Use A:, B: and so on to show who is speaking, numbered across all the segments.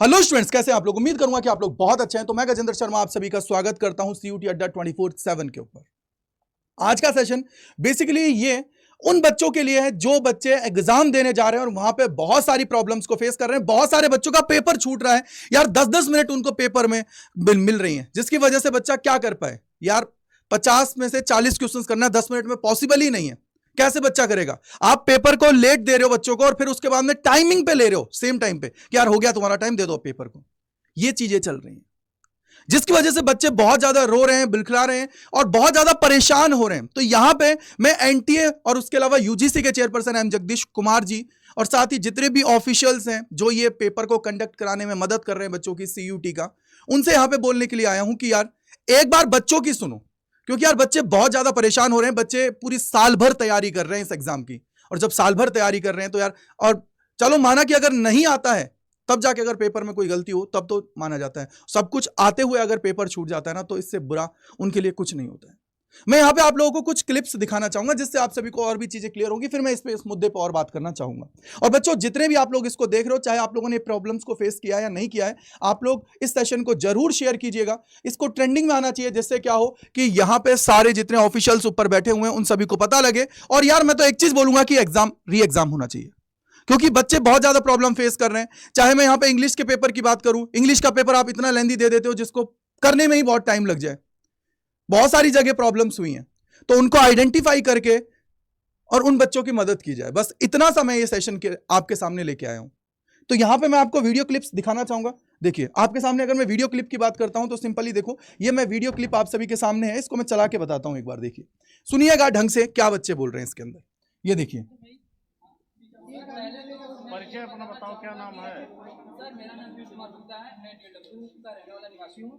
A: Hello students, कैसे हैं आप लोग। उम्मीद करूंगा कि आप लोग बहुत अच्छे हैं। तो मैं गजेंद्र शर्मा आप सभी का स्वागत करता हूं सीयूटी अड्डा 24/7 के ऊपर। आज का सेशन बेसिकली ये उन बच्चों के लिए है जो बच्चे एग्जाम देने जा रहे हैं और वहां पे बहुत सारी प्रॉब्लम्स को फेस कर रहे हैं। बहुत सारे बच्चों का पेपर छूट रहा है यार, 10-10 मिनट उनको पेपर में मिल रही है, जिसकी वजह से बच्चा क्या कर पाए यार। 50 में से 40 क्वेश्चंस करना 10 मिनट में पॉसिबल ही नहीं है। कैसे बच्चा करेगा। आप पेपर को लेट दे रहे हो बच्चों को और फिर उसके बाद में टाइमिंग पे ले रहे हो, सेम टाइम पे कि यार हो गया तुम्हारा टाइम, दे दो पेपर को। ये चीजें चल रही हैं जिसकी वजह से बच्चे बहुत ज्यादा रो रहे हैं, बिलखला रहे हैं और बहुत ज्यादा परेशान हो रहे हैं। तो यहां पे मैं एनटीए और उसके अलावा यूजीसी के चेयरपर्सन एम जगदीश कुमार जी और साथ ही जितने भी ऑफिशियल्स हैं जो ये पेपर को कंडक्ट कराने में मदद कर रहे हैं बच्चों की सीयूटी का, उनसे यहां पे बोलने के लिए आया हूं कि यार एक बार बच्चों की सुनो, क्योंकि यार बच्चे बहुत ज्यादा परेशान हो रहे हैं। बच्चे पूरी साल भर तैयारी कर रहे हैं इस एग्जाम की, और जब साल भर तैयारी कर रहे हैं तो यार, और चलो माना कि अगर नहीं आता है तब जाके अगर पेपर में कोई गलती हो तब तो माना जाता है। सब कुछ आते हुए अगर पेपर छूट जाता है ना, तो इससे बुरा उनके लिए कुछ नहीं होता है। मैं यहां पे आप लोगों को कुछ क्लिप्स दिखाना चाहूंगा जिससे आप सभी को और भी चीजें क्लियर होंगी। फिर मैं इस मुद्दे पर और बात करना चाहूंगा। और बच्चों, जितने भी आप लोग इसको देख रहे हो, चाहे आप लोगों ने प्रॉब्लम्स को फेस किया है या नहीं किया है, आप लोग इस सेशन को जरूर शेयर कीजिएगा। इसको ट्रेंडिंग में आना चाहिए, जिससे क्या हो कि यहां पे सारे जितने ऑफिशियल्स ऊपर बैठे हुए हैं उन सभी को पता लगे। और यार मैं तो एक चीज बोलूंगा कि एग्जाम री एग्जाम होना चाहिए, क्योंकि बच्चे बहुत ज्यादा प्रॉब्लम फेस कर रहे हैं। चाहे मैं यहां पे इंग्लिश के पेपर की बात करूं, इंग्लिश का पेपर आप इतना लेंदी दे देते हो जिसको करने में ही बहुत टाइम लग जाए। बहुत सारी जगह प्रॉब्लम्स हुई हैं, तो उनको आइडेंटिफाई करके और उन बच्चों की मदद की जाए। बस इतना सा मैं ये सेशन के आपके सामने लेके आया हूं। तो यहां पे मैं आपको वीडियो क्लिप्स दिखाना चाहूंगा। देखिए आपके सामने, अगर मैं वीडियो क्लिप की बात करता हूं तो सिंपली देखो, ये मैं वीडियो क्लिप आप सभी के सामने है, इसको मैं चला के बताता हूं। एक बार देखिए, सुनिएगा ढंग से क्या बच्चे बोल रहे हैं इसके अंदर। ये देखिए।
B: परिचय अपना बताओ, क्या नाम है?
C: सर मेरा नाम पीयूष कुमार गुप्ता है। मैं डब्ल्यू का रहने वाला निवासी हूँ।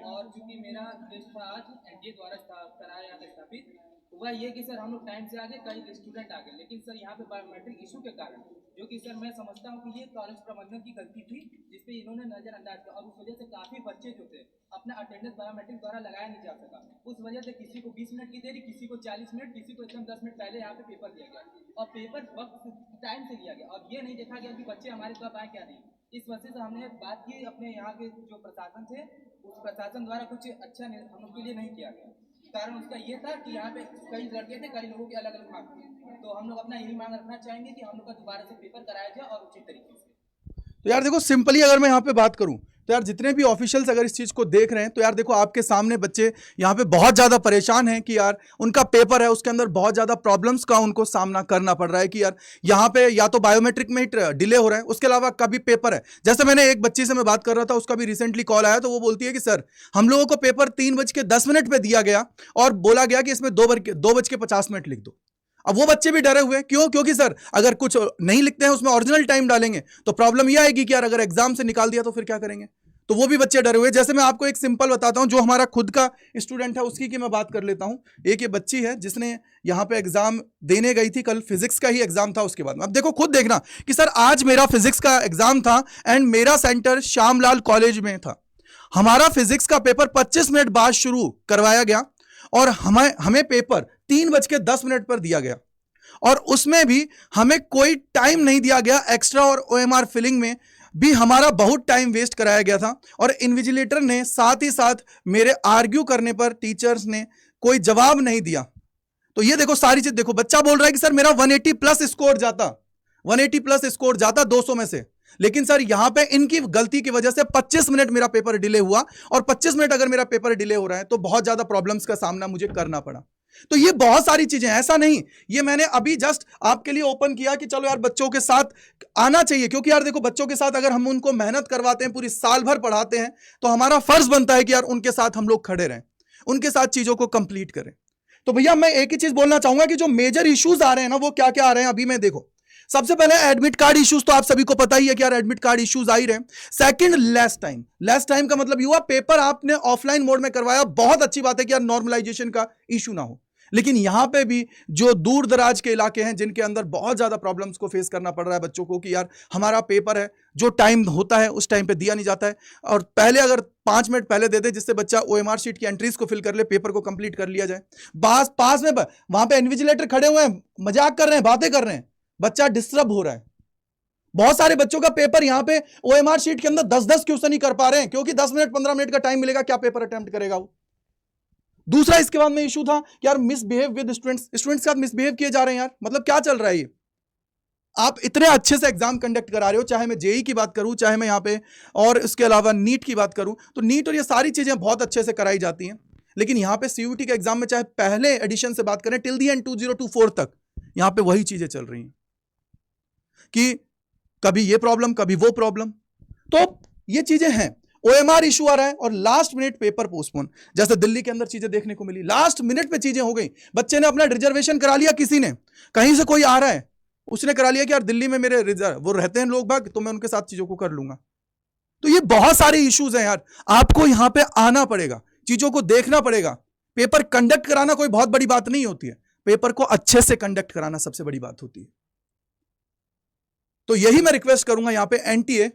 C: और चूंकि मेरा टेस्ट था आज एनडीए द्वारा कराया यहाँ स्थापित, हुआ ये कि सर हम लोग टाइम से आगे, कई स्टूडेंट आ गए, लेकिन सर यहाँ पे बायोमेट्रिक इशू के कारण, जो कि सर मैं समझता हूँ कि ये कॉलेज प्रबंधन की गलती थी, जिसपे इन्होंने नजरअंदाज किया और उस वजह से काफी बच्चे जो थे अपना अटेंडेंस बायोमेट्रिक द्वारा लगाया नहीं जा सका। उस वजह से किसी को 20 मिनट की देरी, किसी को 40 मिनट, किसी को एकदम 10 मिनट पहले यहाँ पे पेपर दिया गया और पेपर वक्त टाइम से लिया गया, और ये नहीं देखा गया कि बच्चे हमारे कब आए क्या नहीं। इस वजह से हमने बात की अपने यहाँ के जो प्रशासन थे, उस प्रशासन द्वारा कुछ अच्छा हम लोग के लिए नहीं किया गया। कारण उसका ये था कि यहाँ पे कई लड़के थे, कई लोगों की अलग अलग मांग थी। तो हम लोग अपना यही मांग रखना चाहेंगे कि हम लोग का दोबारा से पेपर कराया जाए और उचित तरीके से।
A: तो यार देखो, सिंपली अगर मैं यहाँ पे बात करूं तो यार जितने भी ऑफिशियल्स अगर इस चीज को देख रहे हैं, तो यार देखो आपके सामने बच्चे यहाँ पे बहुत ज्यादा परेशान हैं कि यार उनका पेपर है, उसके अंदर बहुत ज्यादा प्रॉब्लम्स का उनको सामना करना पड़ रहा है कि यार यहाँ पे या तो बायोमेट्रिक में डिले हो रहा है, उसके अलावा कभी पेपर है। जैसे मैंने एक बच्ची से मैं बात कर रहा था, उसका भी रिसेंटली कॉल आया, तो वो बोलती है कि सर हम लोगों को पेपर 3:10 पे दिया गया और बोला गया कि इसमें 2:50 लिख दो। अब वो बच्चे भी डरे हुए हैं। क्यों? क्योंकि सर अगर कुछ नहीं लिखते हैं उसमें ओरिजिनल टाइम डालेंगे तो प्रॉब्लम ये आएगी कि यार अगर एग्जाम से निकाल दिया तो फिर क्या करेंगे। तो वो भी बच्चे डरे हुए हैं। जैसे मैं आपको एक सिंपल बताता हूं, जो हमारा खुद का स्टूडेंट है उसकी की मैं बात कर लेता हूं। एक ये बच्ची है जिसने यहां पे एग्जाम देने गई थी, कल फिजिक्स का ही एग्जाम था उसके बाद में। अब देखो खुद देखना कि सर आज मेरा फिजिक्स का एग्जाम था एंड मेरा सेंटर श्यामलाल कॉलेज में था। हमारा फिजिक्स का पेपर 25 मिनट बाद शुरू करवाया गया और हमें पेपर 3:10 पर दिया गया, और उसमें भी हमें कोई टाइम नहीं दिया गया एक्स्ट्रा, और ओएमआर फिलिंग में भी हमारा बहुत टाइम वेस्ट कराया गया था। और इन्विजिलेटर ने साथ ही साथ मेरे आर्ग्यू करने पर टीचर्स ने कोई जवाब नहीं दिया। तो ये देखो सारी चीज देखो, बच्चा बोल रहा है कि सर मेरा 180 प्लस स्कोर जाता, 180 प्लस स्कोर जाता 200 में से, लेकिन सर यहां पे इनकी गलती की वजह से 25 मिनट मेरा पेपर डिले हुआ, और 25 मिनट अगर मेरा पेपर डिले हो रहा है तो बहुत ज्यादा प्रॉब्लम्स का सामना मुझे करना पड़ा। तो ये बहुत सारी चीजें, ऐसा नहीं ये मैंने अभी जस्ट आपके लिए ओपन किया कि चलो यार बच्चों के साथ आना चाहिए, क्योंकि यार देखो बच्चों के साथ अगर हम उनको मेहनत करवाते हैं, पूरी साल भर पढ़ाते हैं, तो हमारा फर्ज बनता है कि यार उनके साथ हम लोग खड़े रहें, उनके साथ चीजों को कंप्लीट करें। तो भैया मैं एक ही चीज बोलना चाहूंगा कि जो मेजर इश्यूज आ रहे हैं ना, वो क्या क्या आ रहे हैं अभी मैं देखो। सबसे पहले एडमिट कार्ड इश्यूज, तो आप सभी को पता ही है कि यार एडमिट कार्ड इश्यूज आ ही रहे हैं। Second, less time. Less time का मतलब हुआ पेपर आपने ऑफलाइन मोड में करवाया, बहुत अच्छी बात है कि यार नॉर्मलाइजेशन का इशू ना हो, लेकिन यहां पे भी जो दूर दराज के इलाके हैं जिनके अंदर बहुत ज्यादा प्रॉब्लम्स को फेस करना पड़ रहा है बच्चों को कि यार हमारा पेपर है, जो टाइम होता है उस टाइम पे दिया नहीं जाता है, और पहले अगर 5 मिनट पहले दे दे जिससे बच्चा ओएमआर शीट की एंट्रीज को फिल कर ले, पेपर को कंप्लीट कर लिया जाए। पास में वहां पे इन्विजिलेटर खड़े हुए हैं, मजाक कर रहे हैं, बातें कर रहे हैं, बच्चा डिस्टर्ब हो रहा है। बहुत सारे बच्चों का पेपर यहां पे ओएमआर शीट के अंदर 10-10 क्वेश्चन ही कर पा रहे हैं, क्योंकि 10 मिनट 15 मिनट का टाइम मिलेगा, क्या पेपर अटेम्प्ट करेगा वो। दूसरा इसके बाद में इशू था कि यार मिसबिहेव विद स्टूडेंट्स के साथ मिसबिहेव किए जा रहे हैं यार, मतलब क्या चल रहा है ये। आप इतने अच्छे से एग्जाम कंडक्ट करा रहे हो, चाहे मैं जेई की बात करूं, चाहे मैं यहां पे और इसके अलावा नीट की बात करूं, तो नीट और ये सारी चीजें बहुत अच्छे से कराई जाती हैं, लेकिन यहां पे सीयूटी के एग्जाम में चाहे पहले एडिशन से बात करें टिल दी एंड 2024 तक, यहां पे वही चीजें चल रही हैं कि कभी ये प्रॉब्लम कभी वो प्रॉब्लम। तो ये चीजें हैं, ओएमआर इशू आ रहा है और लास्ट मिनट पेपर पोस्टपोन, जैसे दिल्ली के अंदर चीजें देखने को मिली, लास्ट मिनट पे चीजें हो गई। बच्चे ने अपना रिजर्वेशन करा लिया, किसी ने कहीं से कोई आ रहा है उसने करा लिया कि यार दिल्ली में मेरे रिजर्व वो रहते हैं लोग बाग, तो मैं उनके साथ चीजों को कर लूंगा। तो ये बहुत सारे इश्यूज हैं यार, आपको यहां पे आना पड़ेगा, चीजों को देखना पड़ेगा। पेपर कंडक्ट कराना कोई बहुत बड़ी बात नहीं होती है, पेपर को अच्छे से कंडक्ट कराना सबसे बड़ी बात होती है। तो यही मैं रिक्वेस्ट करूंगा यहां पे एनटीए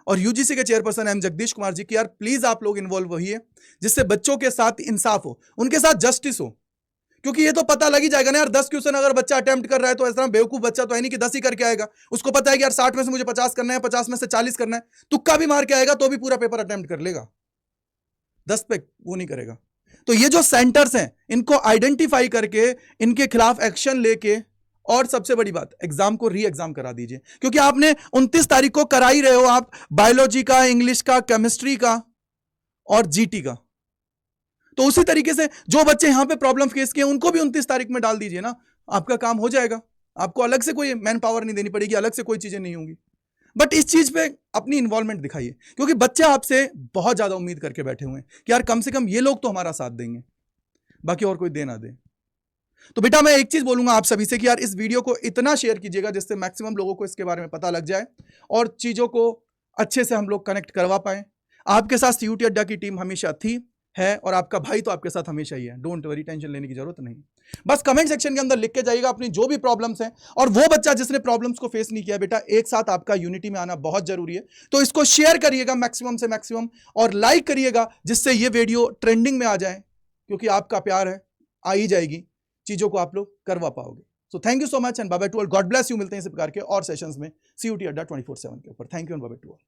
A: और यूजीसी के चेयरपर्सन एम जगदीश कुमार जी की, यार प्लीज आप लोग इन्वॉल्व होइए, जिससे बच्चों के साथ इंसाफ हो, उनके साथ जस्टिस हो। क्योंकि ये तो पता लग ही जाएगा ना यार, 10 क्वेश्चन अगर बच्चा अटेम्प्ट कर रहा है तो ऐसा बेवकूफ बच्चा तो है नहीं कि 10 ही करके आएगा। उसको पता है कि यार 60 में से मुझे 50 करना है, 50 में से 40 करना है, तुक्का भी मार के आएगा तो भी पूरा पेपर अटेम्प्ट कर लेगा, 10 पे वो नहीं करेगा। तो ये जो सेंटर्स हैं इनको आइडेंटिफाई करके इनके खिलाफ एक्शन लेके, और सबसे बड़ी बात एग्जाम को री एग्जाम करा दीजिए, क्योंकि आपने 29 तारीख को करा ही रहे हो आप बायोलॉजी का, इंग्लिश का, केमिस्ट्री का और जीटी का। तो उसी तरीके से जो बच्चे यहां पे प्रॉब्लम फेस किए उनको भी 29 तारीख में डाल दीजिए ना, आपका काम हो जाएगा। आपको अलग से कोई मैन पावर नहीं देनी पड़ेगी, अलग से कोई चीजें नहीं होंगी। बट इस चीज पे अपनी इन्वॉल्वमेंट दिखाइए, क्योंकि बच्चे आपसे बहुत ज्यादा उम्मीद करके बैठे हुए हैं कि यार कम से कम ये लोग तो हमारा साथ देंगे, बाकी और कोई दे ना दे। तो बेटा मैं एक चीज बोलूंगा आप सभी से कि यार इस वीडियो को इतना शेयर कीजिएगा जिससे मैक्सिमम लोगों को इसके बारे में पता लग जाए और चीजों को अच्छे से हम लोग कनेक्ट करवा पाए। आपके साथ सीयूटी अड्डा की टीम हमेशा थी, है, और आपका भाई तो आपके साथ हमेशा ही है। डोंट वरी, टेंशन लेने की जरूरत नहीं। बस कमेंट सेक्शन के अंदर लिख के जाइएगा अपनी जो भी प्रॉब्लम्स हैं, और वो बच्चा जिसने प्रॉब्लम्स को फेस नहीं किया, बेटा एक साथ आपका यूनिटी में आना बहुत जरूरी है। तो इसको शेयर करिएगा मैक्सिमम से मैक्सिमम और लाइक करिएगा, जिससे ये वीडियो ट्रेंडिंग में आ जाए, क्योंकि आपका प्यार है, आ ही जाएगी, चीजों को आप लोग करवा पाओगे। So thank you so much and bye bye to all, God bless you. मिलते हैं इस प्रकार के और सेशंस में सीयूटी अड्डा 24/7 के ऊपर। Thank you and bye bye to all.